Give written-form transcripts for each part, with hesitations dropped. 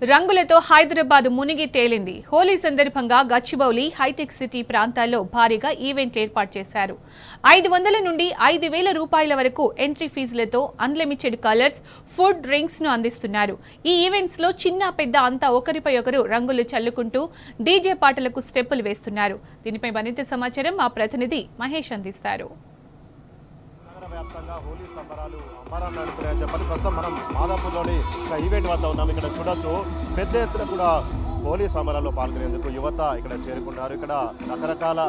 రంగులతో హైదరాబాద్ మునిగి తేలింది. హోలీ సందర్భంగా గచ్చిబౌలి, హైటెక్ సిటీ ప్రాంతాల్లో భారీగా ఈవెంట్లు ఏర్పాటు చేశారు. 500 నుండి 5,000 రూపాయల వరకు ఎంట్రీ ఫీజులతో అన్లిమిటెడ్ కలర్స్, ఫుడ్, డ్రింక్స్ ను అందిస్తున్నారు. ఈ ఈవెంట్స్ లో చిన్న పెద్ద అంతా ఒకరిపై ఒకరు రంగులు చల్లుకుంటూ డీజే పాటలకు స్టెప్పులు వేస్తున్నారు. దీనిపై మరింత సమాచారం మా ప్రతినిధి మహేష్ అందిస్తారు. వ్యాప్తంగా హోలీ సంబరాలు అంబరాన్ని నడుపుతున్నాయని చెప్పని ప్రస్తుతం మనం మాదాపూర్లోని ఒక ఈవెంట్ వద్ద ఉన్నాం. ఇక్కడ చూడొచ్చు పెద్ద ఎత్తున కూడా హోలీ సంబరాల్లో పాల్గొనేందుకు యువత ఇక్కడ చేరుకున్నారు. ఇక్కడ రకరకాల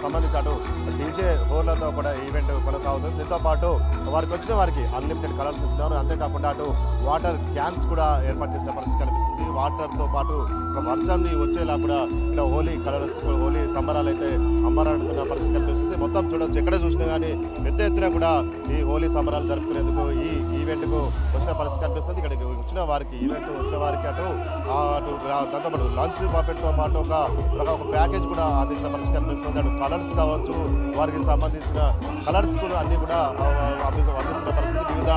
సంబంధించి అటు డీజే హోర్లతో కూడా ఈవెంట్ కొనసాగుతుంది. దీంతో పాటు వారికి వచ్చిన వారికి అన్లిమిటెడ్ కలర్స్ ఇస్తున్నారు. అంతేకాకుండా అటు వాటర్ క్యాన్స్ కూడా ఏర్పాటు చేసిన పరిస్థితి కనిపిస్తుంది. వాటర్తో పాటు ఒక వర్షాన్ని వచ్చేలా కూడా ఇక్కడ హోలీ కలర్స్, హోలీ సంబరాలు అయితే అంబరాడుతున్న పరిస్థితి కనిపిస్తుంది. మొత్తం చూడొచ్చు, ఎక్కడ చూసినా కానీ పెద్ద ఎత్తున కూడా ఈ హోలీ సంబరాలు జరుపుకునేందుకు ఈ ఈవెంట్కు వచ్చిన పరిస్థితి కనిపిస్తుంది. ఇక్కడికి వచ్చిన వారికి ఈవెంట్ వచ్చిన వారికి అటు దాంతోపాటు లంచ్ బాపెట్తో పాటు ఒక ప్యాకేజ్ కూడా అందించిన పరిస్థితి కనిపిస్తుంది. అటు కలర్స్ కావచ్చు, వారికి సంబంధించిన కలర్స్ కూడా అన్ని కూడా అందిస్తున్న పరిస్థితి. వివిధ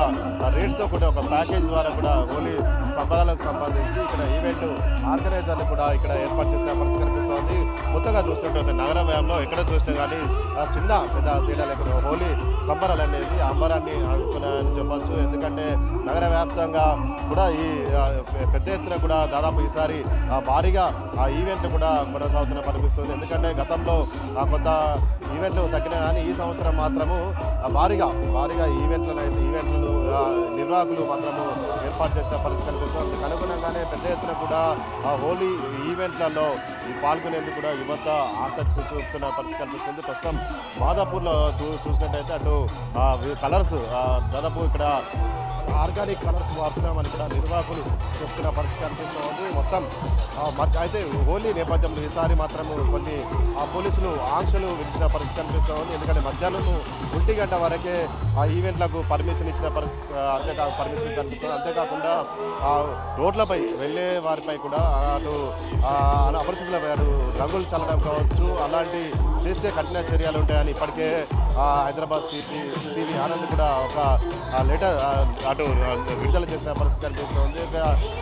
రేట్స్తో కూడా ఒక ప్యాకేజ్ ద్వారా కూడా హోలీ సంబరాలకు సంబంధించి ఇక్కడ ఈవెంట్ ఆర్గనైజర్లు కూడా ఇక్కడ ఏర్పాటు చేసిన పరిస్థితి కనిపిస్తుంది. మొత్తంగా చూసినట్టు నగర వ్యయంలో ఎక్కడ చూసినా కానీ చిన్న పెద్ద తేడా లేకుండా హోలీ సంబరాలు అనేది అంబరాన్ని ఆడుతున్నాయని చెప్పచ్చు. ఎందుకంటే నగర వ్యాప్తంగా కూడా ఈ పెద్ద ఎత్తున కూడా దాదాపు ఈసారి భారీగా ఆ ఈవెంట్లు కూడా కొనసాగుతున్న కనిపిస్తుంది. ఎందుకంటే గతంలో కొంత ఈవెంట్లు తగ్గినా కానీ ఈ సంవత్సరం మాత్రము భారీగా ఈవెంట్లు నిర్వాహకులు మాత్రము ఏర్పాటు చేసిన పరిస్థితి కనిపిస్తుంది. అనుగుణంగానే పెద్ద ఎత్తున కూడా ఆ హోలీ ఈవెంట్లలో పాల్గొనేందుకు కూడా యువత ఆసక్తి చూపుతున్న పరిస్థితి కనిపిస్తుంది. ప్రస్తుతం మాదాపూర్లో చూసినట్టయితే అటు కలర్స్ దాదాపు ఇక్కడ ఆర్గానిక్ కలర్స్ వాడుతున్నామని కూడా నిర్వాహకులు చెప్తున్న పరిస్థితి కనిపిస్తుంది. మొత్తం అయితే హోలీ నేపథ్యంలో ఈసారి మాత్రము కొన్ని పోలీసులు ఆంక్షలు విధించిన పరిస్థితి కనిపిస్తుంది. ఎందుకంటే మధ్యాహ్నం 1 గంట వరకే ఆ ఈవెంట్లకు పర్మిషన్ ఇచ్చిన పర్మిషన్ కనిపిస్తుంది. అంతేకాకుండా రోడ్లపై వెళ్ళే వారిపై కూడా అటు అపరిచితులపై అటు రంగులు చల్లడం కావచ్చు, అలాంటి చేస్తే కఠిన చర్యలు ఉంటాయని ఇప్పటికే హైదరాబాద్ సిపి ఆనంద్ కూడా ఒక లెటర్ అటు విడుదల చేసిన పరిస్థితి కనిపిస్తుంది.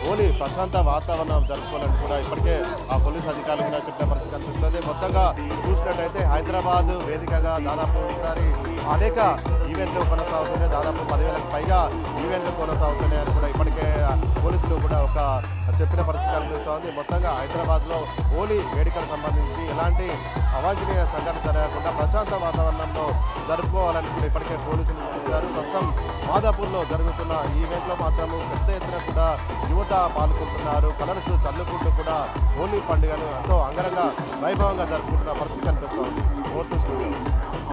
హోలీ ప్రశాంత వాతావరణం జరుపుకోవాలని కూడా ఇప్పటికే ఆ పోలీసు అధికారులు కూడా చెప్పిన పరిస్థితి కనిపిస్తుంది. మొత్తంగా చూసినట్టయితే హైదరాబాద్ వేదికగా దాదాపు ఈసారి అనేక ఈవెంట్లు కొనసాగుతున్నాయి. దాదాపు 10,000కు పైగా ఈవెంట్లు కొనసాగుతున్నాయని కూడా ఇప్పటికే పోలీసులు కూడా ఒక చెప్పిన పరిస్థితి కనిపిస్తుంది. మొత్తంగా హైదరాబాద్లో హోలీ వేడుకలకు సంబంధించి ఎలాంటి అవాంఛనీయ సంఘటన జరగకుండా ప్రశాంత వాతావరణంలో జరుపుకోవాలని కూడా ఇప్పటికే పోలీసులు చెప్పారు. ప్రస్తుతం మాదాపూర్లో జరుగుతున్న ఈవెంట్లో మాత్రము పెద్ద ఎత్తున కూడా యువత పాల్గొంటున్నారు. కలర్స్ చల్లుకుంటూ కూడా హోలీ పండుగను ఎంతో అంగరంగ వైభవంగా జరుపుకుంటున్న పరిస్థితి